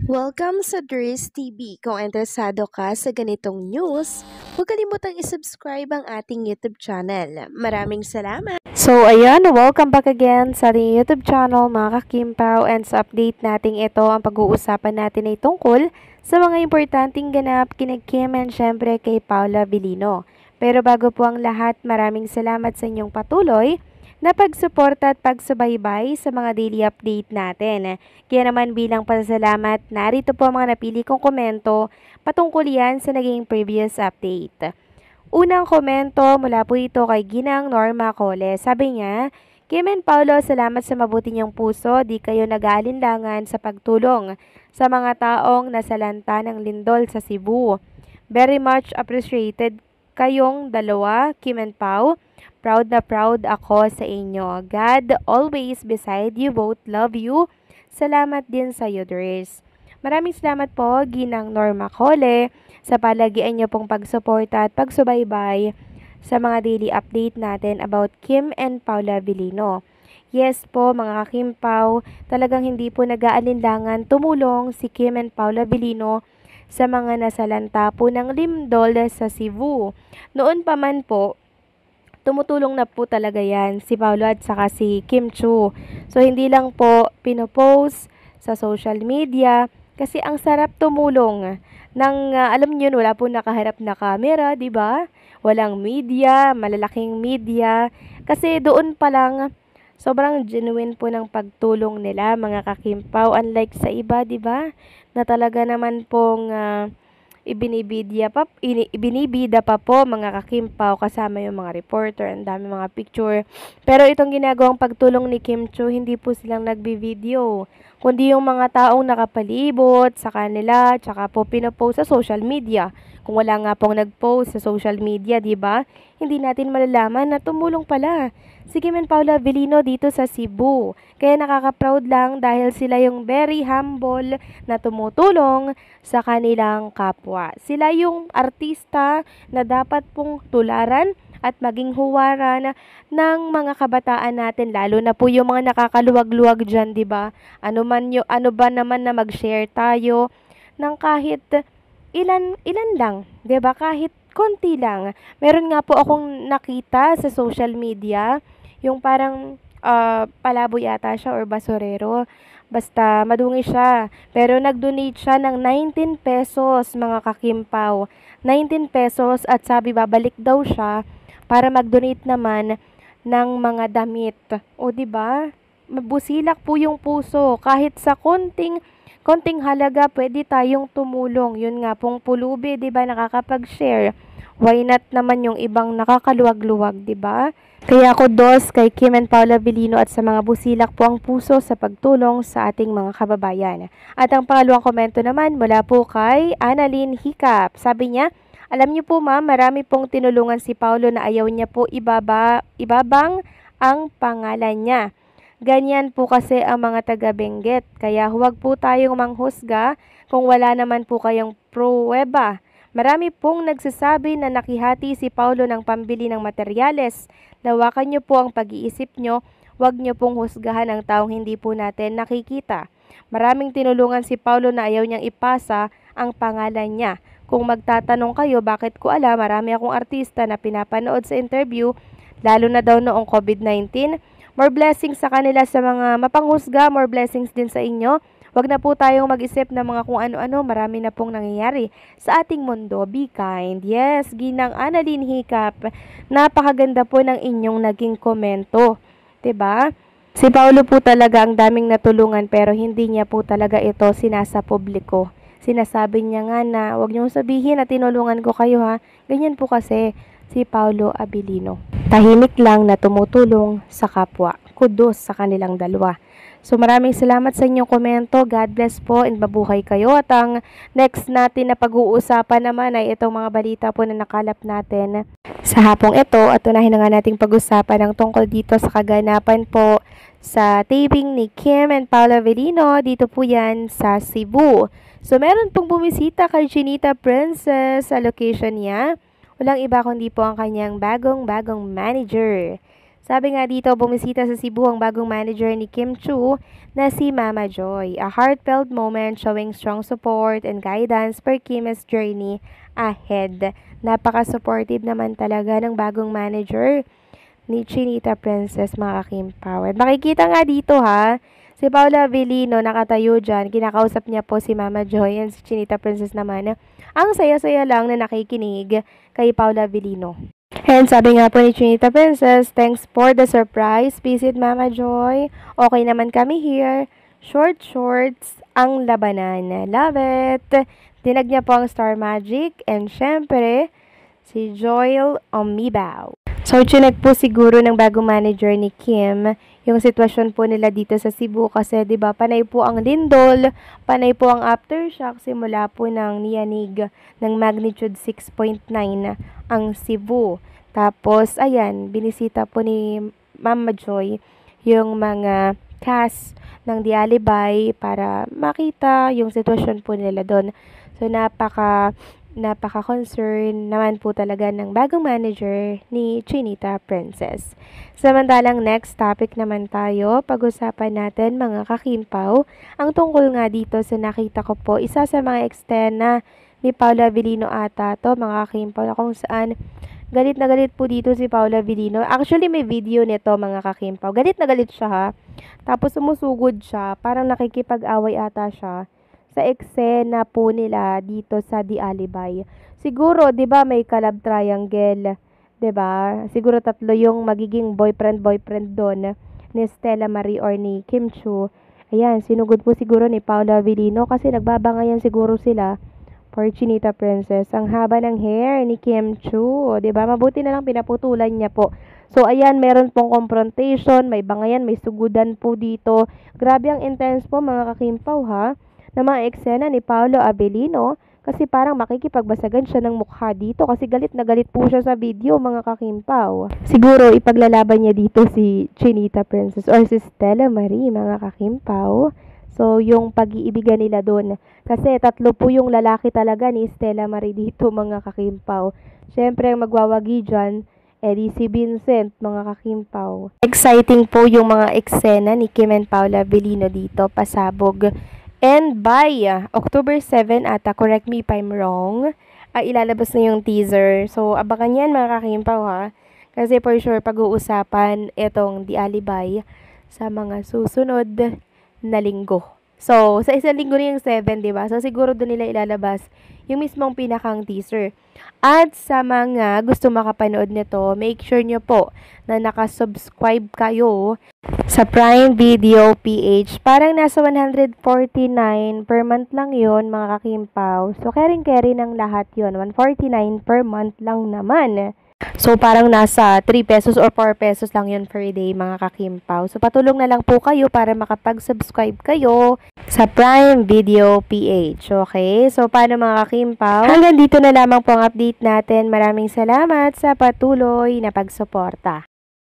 Welcome sa Dries TV. Kung interesado ka sa ganitong news, huwag kalimutang isubscribe ang ating YouTube channel. Maraming salamat! So ayan, welcome back again sa ating YouTube channel mga kakimpaw, and sa update natin ito, ang pag-uusapan natin ay tungkol sa mga importanteng ganap kina Kim and syempre kay Paula Vilino. Pero bago po ang lahat, maraming salamat sa inyong patuloy na pagsuporta at pagsubaybay sa mga daily update natin. Kaya naman bilang pasasalamat, narito po ang mga napili kong komento patungkol yan sa naging previous update. Unang komento mula po ito kay Ginang Norma Cole. Sabi niya, Kim and Paulo, salamat sa mabuti niyong puso. Di kayo nag-aalinlangan sa pagtulong sa mga taong nasalanta ng lindol sa Cebu. Very much appreciated kayong dalawa, Kim and Pau. Proud na proud ako sa inyo. God always beside you both. Love you. Salamat din sa iyo, Dries. Maraming salamat po, Ginang Norma Cole, sa palagian niyo pong pagsuporta at pagsubaybay sa mga daily update natin about Kim and Paula Vilino. Yes po, mga kakimpaw, talagang hindi po nag-aalinlangan tumulong si Kim and Paula Vilino sa mga nasalanta po ng lindol sa Cebu. Noon pa man po, tumutulong na po talaga yan si Paolo at saka si Kim Chu. So hindi lang po pinopost sa social media kasi ang sarap tumulong ng alam niyo wala po nakaharap na camera, 'di ba? Walang media, malalaking media kasi doon pa lang sobrang genuine po ng pagtulong nila mga kakimpaw, unlike sa iba, 'di ba? Na talaga naman pong ibinibida pa po mga kakimpaw kasama yung mga reporter, ang dami mga picture. Pero itong ginagawang pagtulong ni Kim Chu, hindi po silang nagbi-video, kundi yung mga taong nakapalibot sa kanila, tsaka po pinopost sa social media. Kung wala nga pong nag-post sa social media, di ba? Hindi natin malalaman na tumulong pala si Kim and Paula Vilino dito sa Cebu. Kaya nakaka-proud lang dahil sila yung very humble na tumutulong sa kanilang kapwa. Sila yung artista na dapat pong tularan at maging huwaran ng mga kabataan natin, lalo na po yung mga nakakaluwag-luwag dyan, di ba? Ano ba naman na mag-share tayo ng kahit ilan lang, 'di ba? Kahit konti lang. Meron nga po akong nakita sa social media, yung parang palaboy yata siya or basurero. Basta madungi siya. Pero nag-donate siya ng 19 pesos, mga kakimpaw. 19 pesos at sabi babalik daw siya para mag-donate naman ng mga damit. O 'di ba? Mabusilak po yung puso kahit sa konting halaga pwede tayong tumulong. Yun nga pong pulubi, 'di ba, nakakapag-share. Why not naman yung ibang nakakaluwag-luwag, 'di ba? Kaya ako dos kay Kim and Paula Vilino at sa mga busilak po ang puso sa pagtulong sa ating mga kababayan. At ang pangalawang komento naman mula po kay Annalyn Hicap. Sabi niya, alam niyo po ma'am, marami pong tinulungan si Paulo na ayaw niya po ibabang ang pangalan niya. Ganyan po kasi ang mga taga-Benguet, kaya huwag po tayong manghusga kung wala naman po kayong pruweba. Marami pong nagsasabi na nakihati si Paulo ng pambili ng materyales. Lawakan niyo po ang pag-iisip niyo, huwag niyo pong husgahan ang taong hindi po natin nakikita. Maraming tinulungan si Paulo na ayaw niyang ipasa ang pangalan niya. Kung magtatanong kayo bakit ko alam, marami akong artista na pinapanood sa interview, lalo na daw noong COVID-19. More blessings sa kanila sa mga mapanghusga, more blessings din sa inyo. Wag na po tayong mag-isip ng mga kung ano-ano, marami na pong nangyayari sa ating mundo. Be kind. Yes, Ginang Annalyn Hicap, napakaganda po ng inyong naging komento. 'Di ba? Si Paulo po talaga ang daming natulungan pero hindi niya po talaga ito sinasa publiko. Sinasabi niya nga na wag niyong sabihin na tinulungan ko kayo ha. Ganyan po kasi si Paulo Abilino. Tahimik lang na tumutulong sa kapwa. Kudos sa kanilang dalawa. So maraming salamat sa inyong komento. God bless po and mabuhay kayo. At ang next natin na pag-uusapan naman ay itong mga balita po na nakalap natin sa hapong ito. At unahin na nga nating pag-usapan ang tungkol dito sa kaganapan po sa taping ni Kim and Paula Vilino. Dito po yan sa Cebu. So meron pong bumisita kay Chinita Princess sa location niya. Walang iba kundi po ang kanyang bagong manager. Sabi nga dito, bumisita sa Cebu ang bagong manager ni Kim Chu na si Mama Joy. A heartfelt moment showing strong support and guidance for Kim's journey ahead. Napaka-supportive naman talaga ng bagong manager ni Chinita Princess, mga Kim Power. Makikita nga dito ha, si Paula Avellino nakatayo dyan, kinakausap niya po si Mama Joy, and si Chinita Princess naman, ang saya-saya lang na nakikinig kay Paula Avellino. And sabi nga po ni Chinita Princess, thanks for the surprise visit, Mama Joy. Okay naman kami here. Short shorts ang labanan. Love it! Tinag niya po ang Star Magic and syempre, si Joel Omibao. So, chinek po siguro ng bagong manager ni Kim yung sitwasyon po nila dito sa Cebu kasi 'di ba panay po ang lindol, panay po ang aftershock simula po ng niyanig ng magnitude 6.9 ang Cebu. Tapos, ayan, binisita po ni Mama Joy yung mga cast ng Dialibay para makita yung sitwasyon po nila doon. So, napaka-concern naman po talaga ng bagong manager ni Chinita Princess. Samantalang next topic naman tayo, pag-usapan natin mga kakimpaw, ang tungkol nga dito sa nakita ko po, isa sa mga eksena ni Paula Avellino ata to, mga kakimpaw, na kung saan galit na galit po dito si Paula Avellino. Actually, may video nito mga kakimpaw. Galit na galit siya ha. Tapos sumusugod siya, parang nakikipag-away ata siya sa eksena po nila dito sa Dialibay. Siguro, 'di ba, may collab triangle, 'di ba? Siguro tatlo yung magiging boyfriend doon ni Stella Marie or ni Kim Chu. Ayan, sinugod po siguro ni Paula Avellino kasi nagbabangayan siguro sila for Chinita Princess. Ang haba ng hair ni Kim Chu, 'di ba? Mabuti na lang pinaputulan niya po. So, ayan, meron pong confrontation, may bangayan, may sugudan po dito. Grabe ang intense po mga kakimpaw ha, na mga eksena ni Paolo Avellino kasi parang makikipagbasagan siya ng mukha dito kasi galit na galit po siya sa video mga kakimpaw. Siguro ipaglalaban niya dito si Chinita Princess or si Stella Marie mga kakimpaw. So yung pag-iibigan nila doon kasi tatlo po yung lalaki talaga ni Stella Marie dito mga kakimpaw. Syempre ang magwawagi dyan edi si Vincent mga kakimpaw. Exciting po yung mga eksena ni Kim and Paula Avellino dito, pasabog. And by October 7 ata, correct me if I'm wrong, ilalabas na yung teaser. So, abangan yan mga kakimpaw ha. Kasi for sure, pag-uusapan itong Dialibay sa mga susunod na linggo. So, sa isang linggo na yung 7, diba? So, siguro doon nila ilalabas yung mismong pinakang teaser. At sa mga gusto makapanood nito, make sure nyo po na nakasubscribe kayo sa Prime Video PH. Parang nasa 149 per month lang yon mga kakimpaw. So, carry ng lahat yon 149 per month lang naman. So, parang nasa 3 pesos or 4 pesos lang yun per day mga kakimpaw. So, patulong na lang po kayo para makapag-subscribe kayo sa Prime Video PH. Okay? So, paano mga kakimpaw? Hanggang dito na lamang po ang update natin. Maraming salamat sa patuloy na pagsuporta.